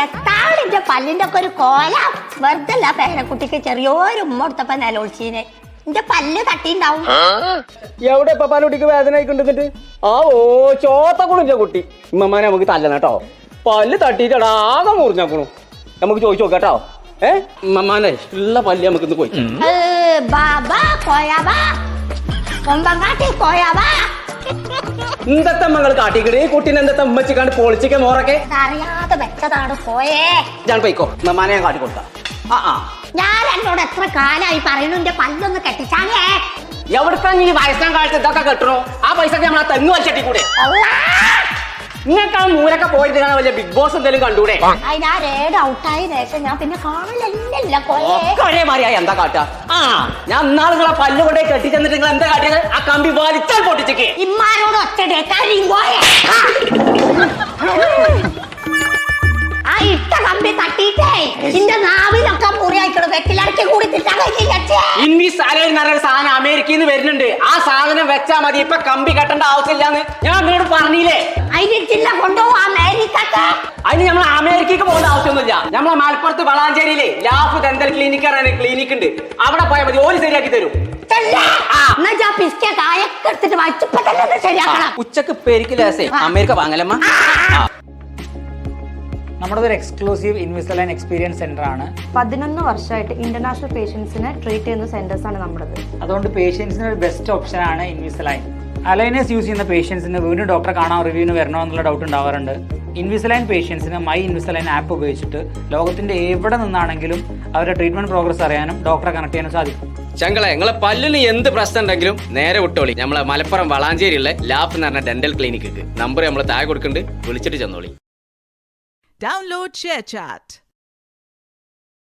എത്താളിന്റെ പല്ലിന്റെ ഒക്കെ ഒരു കോല വെറുതല്ല പേരക്കുട്ടിക്ക് ചെറിയൊരു ഉമ്മ കൊടുത്തപ്പോ നിലവിളിച്ചീനെ എന്റെ പല്ല് തട്ടിണ്ടാവും. എവിടെ ഇപ്പൊ പാലുകുട്ടിക്ക് വേദന ആയിക്കൊണ്ടിട്ട് ചോത്തക്കുണിന്റെ കുട്ടി ഉമ്മമാനെ നമുക്ക് തല്ലണം കേട്ടോ. പല്ല് തട്ടിയിട്ടാ ആകെ മുറിഞ്ഞാക്കണു. നമുക്ക് ചോദിച്ചു നോക്കാം കേട്ടോ. ഉമ്മമാനെ ഉള്ള പല്ല് നമുക്ക് ഇന്ന് പോയി എന്തത്തെ മകൾ കാട്ടിക്കണേ കുട്ടീനെ എന്തത്തെ ഉമ്മച്ചിക്കാണ്ട് പൊളിച്ചിക്ക മോറൊക്കെ അറിയാതെ വെച്ചതാണ് പോയേ. ഞാൻ പോയിക്കോ ഉമ്മമാനെ ഞാൻ കാട്ടി കൊടുത്താ. ഞാൻ എന്നോട് എത്ര കാലായി പറയുന്നു എന്റെ പല്ലൊന്ന് കെട്ടിച്ചാലേ. എവിടുത്തെ നീ വയസ്സാൻ കാലത്ത് ഇതൊക്കെ കെട്ടണോ? ആ പൈസ നമ്മൾ ആ തെങ്ങ് വലിച്ചട്ടി കൂടെ നിങ്ങൾക്ക് ആ നൂലൊക്കെ പോയിട്ട് കാണാൻ വലിയ ബിഗ് ബോസ് എന്തെങ്കിലും കണ്ടൂടെ? ഔട്ടായി ശേഷം ഞാൻ പിന്നെ കാണലില്ല. ഒരേ മാറിയായി എന്താ കാട്ടാ? ഞാൻ നാളെ നിങ്ങളെ പല്ല് കൊണ്ടേ കെട്ടി ചെന്നിട്ട് നിങ്ങൾ എന്താ കാട്ടിയത്? ആ കമ്പി വലിച്ചാൽ പൊട്ടിച്ചേക്ക്. ഇമ്മാരോട് ഒറ്റടേ ആ ഇട്ട കമ്പി തട്ടിയിട്ടേ എന്റെ നാവിലൊക്കെ മുറിയായിക്കണു. വെറ്റിലടക്കി കൂടി സാധനം അമേരിക്കയിൽ നിന്ന് വരുന്നുണ്ട്. ആ സാധനം വെച്ചാ മതി. ഇപ്പൊ കമ്പി കെട്ടേണ്ട ആവശ്യമില്ലാന്ന് ഞാൻ നിങ്ങളോട് പറഞ്ഞില്ലേ? അതിന് കൊണ്ടുപോകും അമേരിക്കക്ക്. അതിന് നമ്മൾ അമേരിക്കക്ക് പോകേണ്ട ആവശ്യമൊന്നുമില്ല. നമ്മളെ മലപ്പുറത്ത് വളാഞ്ചേരിയിലെ ലാഫ് ഡെന്റൽ ക്ലിനിക് ഉണ്ട്. അവിടെ പോയാൽ മതി. ഓര് ശരിയാക്കി തരും. ഉച്ചക്ക് പെരിക്കലേസേ അമേരിക്ക വാങ്ങലമ്മ. നമ്മുടെ ഒരു എക്സ്ക്ലൂസീവ് ഇൻവിസലൈൻ എക്സ്പീരിയൻസ് സെന്റർ ആണ്. 11 വർഷമായിട്ട് ഇന്റർനാഷണൽ പേഷ്യൻസിനെ ട്രീറ്റ് ചെയ്യുന്ന സെന്റേഴ്സ് ആണ് നമ്മുടേത്. അതുകൊണ്ട് പേഷ്യൻസിന് ഒരു ബെസ്റ്റ് ഓപ്ഷൻ ആണ് ഇൻവിസലൈൻ. അലൈനസ് യൂസ് ചെയ്യുന്ന പേഷ്യൻസിന് വീണ്ടും ഡോക്ടറെ കാണാൻ റിവ്യൂവിന് വരണോ എന്നുള്ള ഡൗട്ട് ഉണ്ടാവാറുണ്ട്. ഇൻവിസലൈൻ പേഷ്യൻസിന് മൈ ഇൻവിസലൈൻ ആപ്പ് ഉപയോഗിച്ചിട്ട് ലോകത്തിന്റെ എവിടെ നിന്നാണെങ്കിലും അവരുടെ ട്രീറ്റ്മെന്റ് പ്രോഗ്രസ് അറിയാനും ഡോക്ടറെ കണക്ട് ചെയ്യാനും സാധിക്കും. ചങ്കളെ നിങ്ങളെ പല്ലിന് എന്ത് പ്രശ്നം ഉണ്ടെങ്കിലും നേരെ വിട്ടോളി. നമ്മളെ മലപ്പുറം വളാഞ്ചേരിയുള്ള ലാഫ് എന്ന് പറഞ്ഞ ഡെന്റൽ ക്ലിനിക്ക് നമ്പർ നമ്മൾ താഴെ കൊടുക്കുന്നുണ്ട്. വിളിച്ചിട്ട് ചെന്നോളി. Download ShareChat.